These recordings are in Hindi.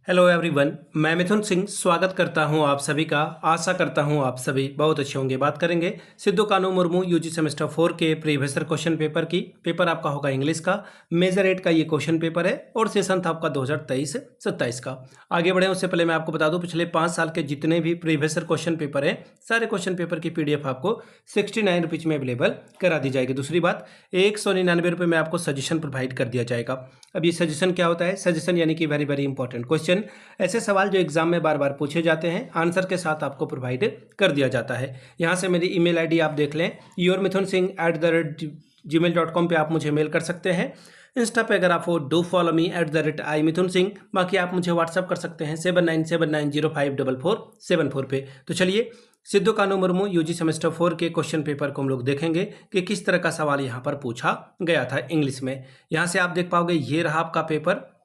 हेलो एवरीवन, मैं मिथुन सिंह स्वागत करता हूं आप सभी का। आशा करता हूं आप सभी बहुत अच्छे होंगे। बात करेंगे सिद्धू कानू मुर्मू यूजी सेमेस्टर 4 के प्रीवियस क्वेश्चन पेपर की। पेपर आपका होगा इंग्लिश का, मेजर 8 का ये क्वेश्चन पेपर है और सेशन था आपका 2023-27 का। आगे बढ़े उससे पहले मैं आपको बता दूं, पिछले 5 साल के जितने भी प्रीवियस क्वेश्चन पेपर है, सारे क्वेश्चन पेपर की PDF आपको 69 रुपीज़ में अवेलेबल करा दी जाएगी। दूसरी बात, 199 रुपये में आपको सजेशन प्रोवाइड कर दिया जाएगा। अब ये सजेशन क्या होता है? सजेशन यानी कि वेरी वेरी इंपॉर्टेंट क्वेश्चन, ऐसे सवाल जो एग्जाम में बार बार पूछे जाते हैं, आंसर के साथ आपको प्रोवाइड कर दिया जाता है। यहाँ से मेरी ईमेल आईडी आप देख लें, yourmithunsinh@gmail.com पे आप मुझे मेल कर सकते हैं। इंस्टा पे अगर आप हो डू फॉलो मी @iMithunSingh। बाकी आप मुझे व्हाट्सअप कर सकते हैं 7979054474 पे। तो चलिए, सिद्धू कानू मुर्मू यूजी सेमेस्टर 4 के क्वेश्चन पेपर को हम लोग देखेंगे कि किस तरह का सवाल यहाँ पर पूछा गया था इंग्लिश में। यहाँ से आप देख पाओगे, ये रहा आपका पेपर,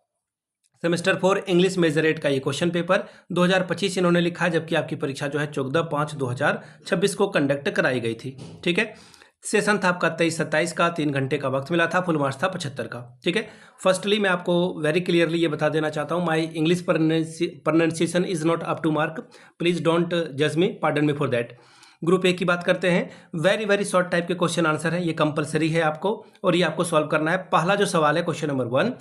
सेमेस्टर 4 इंग्लिश मेजर 8 का ये क्वेश्चन पेपर 2025 इन्होंने लिखा है, जबकि आपकी परीक्षा जो है 14/5/2026 को कंडक्ट कराई गई थी। ठीक है, सेशन था आपका 23-27 का, 3 घंटे का वक्त मिला था, फुल मार्क्स था 75 का। ठीक है, फर्स्टली मैं आपको वेरी क्लियरली ये बता देना चाहता हूँ, my English pronunciation is not up to mark, please don't जज me, pardon me for that. Group A की बात करते हैं, वेरी वेरी शॉर्ट टाइप के क्वेश्चन आंसर है, ये कंपलसरी है आपको और ये आपको सॉल्व करना है। पहला जो सवाल है क्वेश्चन नंबर 1,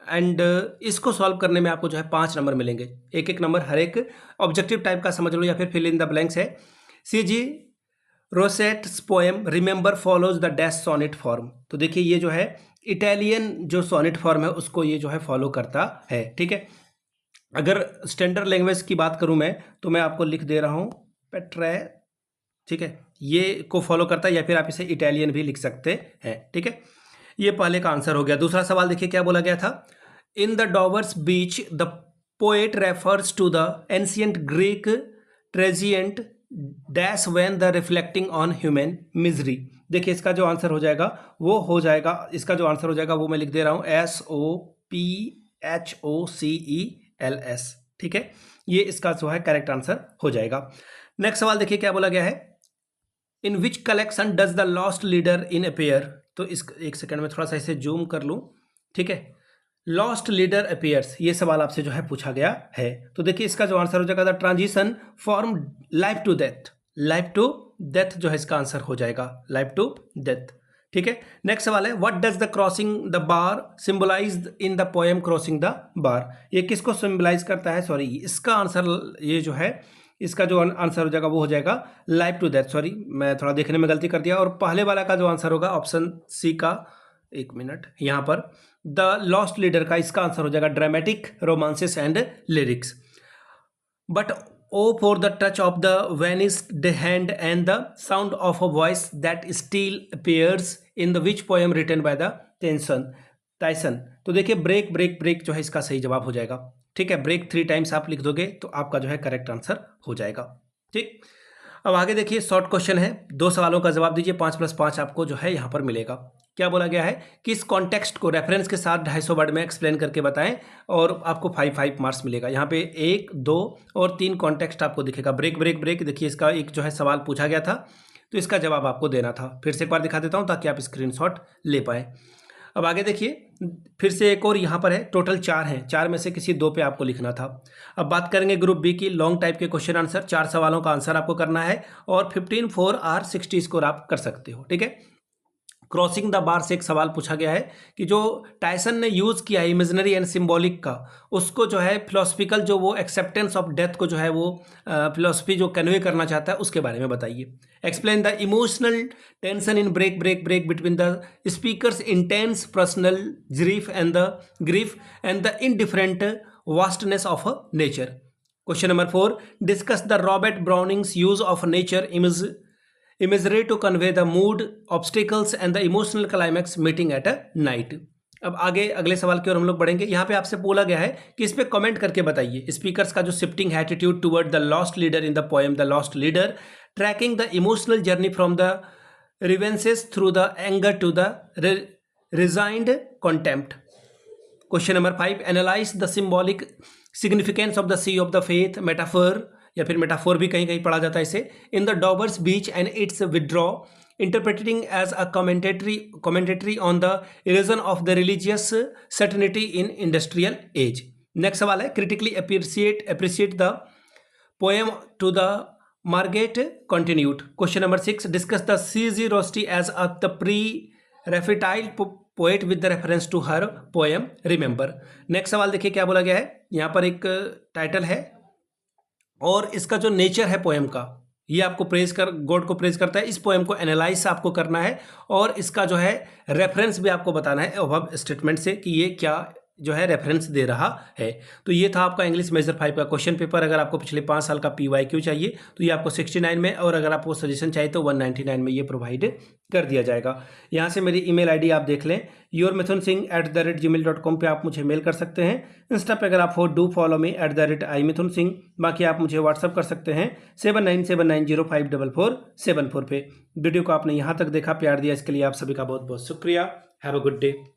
एंड इसको सॉल्व करने में आपको जो है 5 नंबर मिलेंगे, एक एक नंबर हर एक ऑब्जेक्टिव टाइप का समझ लो या फिर फिल इन द ब्लैंक्स है। C.G. Rossetti's poem remember follows the dash sonnet form. तो देखिए, ये जो है इटालियन जो सोनेट फॉर्म है उसको ये जो है फॉलो करता है। ठीक है, अगर स्टैंडर्ड लैंग्वेज की बात करूं मैं, तो मैं आपको लिख दे रहा हूं पेट्रे। ठीक है, ये को फॉलो करता है, या फिर आप इसे इटालियन भी लिख सकते हैं। ठीक है, ये पहले का आंसर हो गया। दूसरा सवाल देखिए क्या बोला गया था, in the Dover's Beach the poet refers to the ancient Greek tragedian dash when the reflecting on human misery. देखिए, इसका जो आंसर हो जाएगा वो हो जाएगा, इसका जो आंसर हो जाएगा वो मैं लिख दे रहा हूं SOPHOCELS। ठीक है, ये इसका जो है करेक्ट आंसर हो जाएगा। नेक्स्ट सवाल देखिए क्या बोला गया है, in which collection does the Lost Leader in appear. तो इस एक सेकंड में थोड़ा सा इसे जूम कर लूं। ठीक है, लॉस्ट लीडर अपेयर्स, ये सवाल आपसे जो है पूछा गया है। तो देखिए, इसका जो आंसर हो जाएगा the transition from life to death. Life to death जो है इसका आंसर हो जाएगा, लाइफ टू डेथ। ठीक है, नेक्स्ट सवाल है, what does the crossing the bar symbolise in the poem crossing the bar. ये किसको सिंबलाइज करता है? सॉरी, इसका आंसर ये जो है, इसका जो आंसर हो जाएगा वो हो जाएगा लाइफ टू डेथ। सॉरी, मैं थोड़ा देखने में गलती कर दिया, और पहले वाला का जो आंसर होगा ऑप्शन सी का, एक मिनट, यहाँ पर द लॉस्ट लीडर का इसका आंसर हो जाएगा dramatic romances and lyrics. But O for the touch of the vanished hand and the sound of a voice that still appears in the which poem written by the Tyson. तो देखिए, ब्रेक ब्रेक ब्रेक जो है इसका सही जवाब हो जाएगा। ठीक है, ब्रेक 3 टाइम्स आप लिख दोगे तो आपका जो है करेक्ट आंसर हो जाएगा। ठीक, अब आगे देखिए, शॉर्ट क्वेश्चन है, 2 सवालों का जवाब दीजिए, 5+5 आपको जो है यहाँ पर मिलेगा। क्या बोला गया है कि इस कॉन्टेक्स्ट को रेफरेंस के साथ 250 वर्ड में एक्सप्लेन करके बताएं और आपको 5 मार्क्स मिलेगा। यहाँ पे 1, 2 और 3 कॉन्टेक्स्ट आपको दिखेगा। ब्रेक ब्रेक ब्रेक, देखिए इसका एक जो है सवाल पूछा गया था, तो इसका जवाब आपको देना था। फिर से एक बार दिखा देता हूँ ताकि आप स्क्रीनशॉट ले पाएँ। अब आगे देखिए, फिर से एक और यहाँ पर है, टोटल 4 हैं, 4 में से किसी 2 पे आपको लिखना था। अब बात करेंगे ग्रुप बी की, लॉन्ग टाइप के क्वेश्चन आंसर, 4 सवालों का आंसर आपको करना है और 15 4 और 60 स्कोर आप कर सकते हो। ठीक है, क्रॉसिंग द बार से एक सवाल पूछा गया है कि जो टाइसन ने यूज किया है इमेजिनरी एंड सिंबॉलिक का, उसको जो है फिलोसफिकल जो वो एक्सेप्टेंस ऑफ डेथ को जो है वो फिलोसफी जो कन्वे करना चाहता है उसके बारे में बताइए। Explain the emotional tension in Break Break Break between the speaker's intense personal grief and the indifferent vastness of nature. Question number 4, discuss the Robert Browning's use of nature imagery to convey the mood, obstacles and the emotional climax meeting at a night। अब आगे अगले सवाल की ओर हम लोग बढ़ेंगे। यहाँ पे आपसे बोला गया है कि इस पे कमेंट करके बताइए स्पीकर्स का जो shifting attitude toward the Lost Leader in the poem the Lost Leader, tracking the emotional journey from the reverences through the anger to the resigned contempt. Question number 5, analyse the symbolic significance of the sea of the faith metaphor, या फिर मेटाफोर भी कहीं कहीं पढ़ा जाता है इसे, in the Dover's Beach and its withdraw, interpreting as a commentary on the erosion of the religious certainty in industrial age. Next सवाल है critically appreciate the poem to the Margaret continued. Question number 6 discuss the C.G. Rossetti as a the pre Raphaelite poet with the reference to her poem remember. Next सवाल देखिए क्या बोला गया है। यहाँ पर एक टाइटल है और इसका जो नेचर है पोएम का, ये आपको गॉड को प्रेज करता है। इस पोएम को एनालाइज आपको करना है और इसका जो है रेफरेंस भी आपको बताना है अबव स्टेटमेंट से कि ये क्या जो है रेफरेंस दे रहा है। तो ये था आपका इंग्लिश मेजर 5 का क्वेश्चन पेपर। अगर आपको पिछले 5 साल का PYQ चाहिए तो ये आपको 69 में, और अगर आपको सजेशन चाहिए तो 199 में ये प्रोवाइड कर दिया जाएगा। यहाँ से मेरी email ID आप देख लें, yourmithunsingh@gmail.com पे आप मुझे मेल कर सकते हैं। इंस्टा पे अगर आप हो डू फॉलो मी @imithunsingh। बाकी आप मुझे व्हाट्सअप कर सकते हैं 7979054474 पे। वीडियो को आपने यहाँ तक देखा, प्यार दिया, इसके लिए आप सभी का बहुत बहुत शुक्रिया। Have a good day.